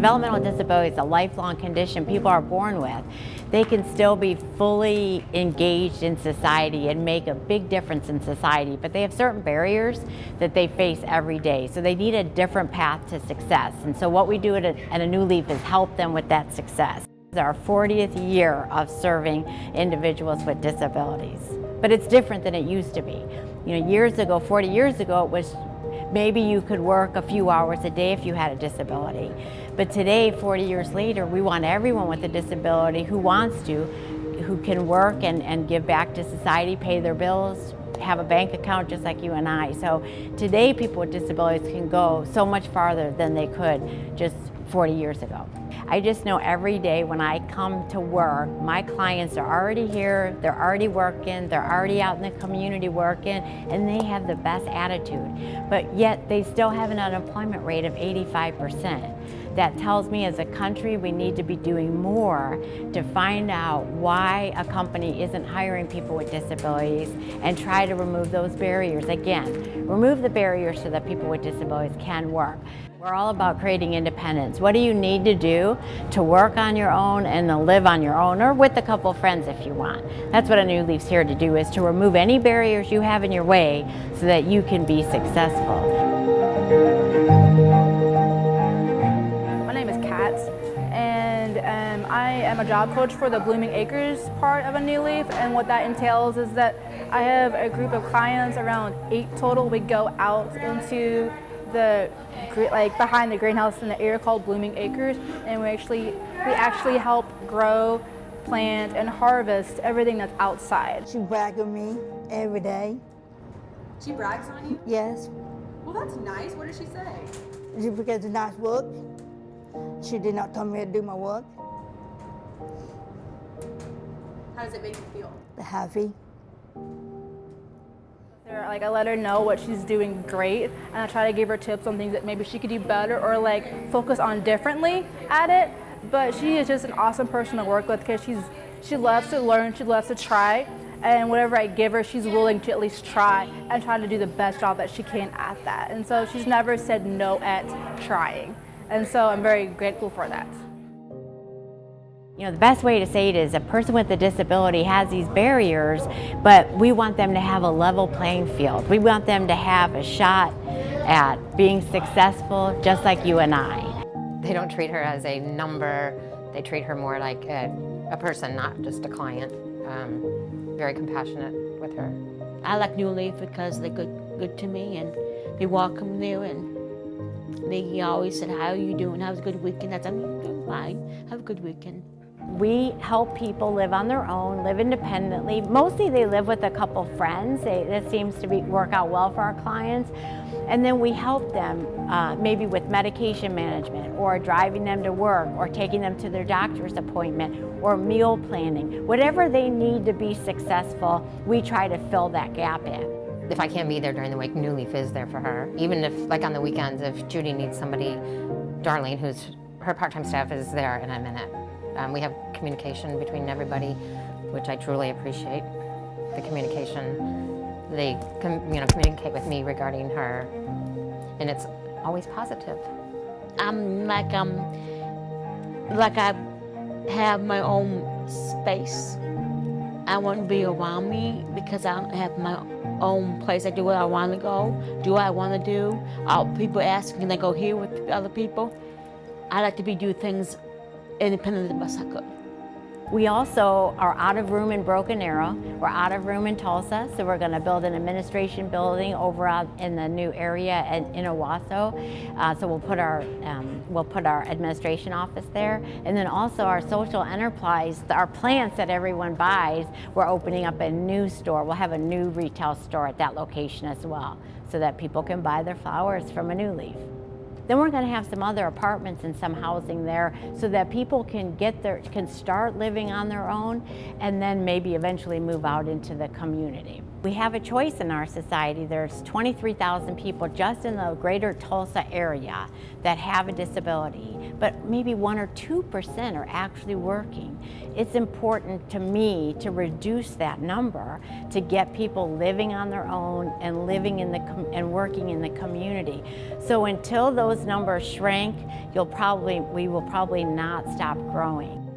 Developmental disability is a lifelong condition people are born with. They can still be fully engaged in society and make a big difference in society, but they have certain barriers that they face every day. So they need a different path to success. And so what we do at a New Leaf is help them with that success. It's our 40th year of serving individuals with disabilities. But it's different than it used to be. You know, years ago, 40 years ago, it was maybe you could work a few hours a day if you had a disability. But today, 40 years later, we want everyone with a disability who wants to, who can work and give back to society, pay their bills, have a bank account just like you and I. So today, people with disabilities can go so much farther than they could just 40 years ago. I just know every day when I come to work, my clients are already here, they're already working, they're already out in the community working, and they have the best attitude. But yet they still have an unemployment rate of 85%. That tells me as a country we need to be doing more to find out why a company isn't hiring people with disabilities and try to remove those barriers. Again, remove the barriers so that people with disabilities can work. We're all about creating independence. What do you need to do to work on your own and to live on your own, or with a couple of friends if you want? That's what a New Leaf's here to do, is to remove any barriers you have in your way so that you can be successful. And I am a job coach for the Blooming Acres part of a New Leaf, and what that entails is that I have a group of clients, around 8 total. We go out into the behind the greenhouse in the area called Blooming Acres, and we actually help grow, plant, and harvest everything that's outside. She brags on me every day. She brags on you? Yes. Well, that's nice. What does she say? Just because it's nice work. She did not tell me to do my work. How does it make you feel? Happy. I let her know what she's doing great, and I try to give her tips on things that maybe she could do better or focus on differently at it. But she is just an awesome person to work with because she loves to learn, she loves to try, and whatever I give her, she's willing to at least try and try to do the best job that she can at that. And so she's never said no at trying. And so I'm very grateful for that. You know, the best way to say it is a person with a disability has these barriers, but we want them to have a level playing field. We want them to have a shot at being successful just like you and I. They don't treat her as a number. They treat her more like a person, not just a client. Very compassionate with her. I like New Leaf because they're good to me, and they welcome me, and they always said, "How are you doing? How's a good weekend?" I said, "I'm doing fine. Have a good weekend." We help people live on their own, live independently. Mostly they live with a couple friends. That seems to work out well for our clients. And then we help them maybe with medication management, or driving them to work, or taking them to their doctor's appointment, or meal planning. Whatever they need to be successful, we try to fill that gap in. If I can't be there during the week, New Leaf is there for her. Even if, like on the weekends, if Judy needs somebody, Darlene, who's her part-time staff, is there in a minute. We have communication between everybody, which I truly appreciate. The communication, they communicate with me regarding her, and it's always positive. I'm like I have my own space. I want to be around me because I have my own place. I do what I want to go, do what I want to do. People ask, can I go here with other people? I like to do things independent as best I could. We also are out of room in Broken Arrow. We're out of room in Tulsa, so we're going to build an administration building over out in the new area in Owasso. So we'll put our administration office there, and then also our social enterprise, our plants that everyone buys. We're opening up a new store. We'll have a new retail store at that location as well, so that people can buy their flowers from a New Leaf. Then we're going to have some other apartments and some housing there so that people can start living on their own, and then maybe eventually move out into the community. We have a choice in our society. There's 23,000 people just in the greater Tulsa area that have a disability, but maybe 1 or 2% are actually working. It's important to me to reduce that number to get people living on their own and living in and working in the community. So until those numbers shrink, we will probably not stop growing.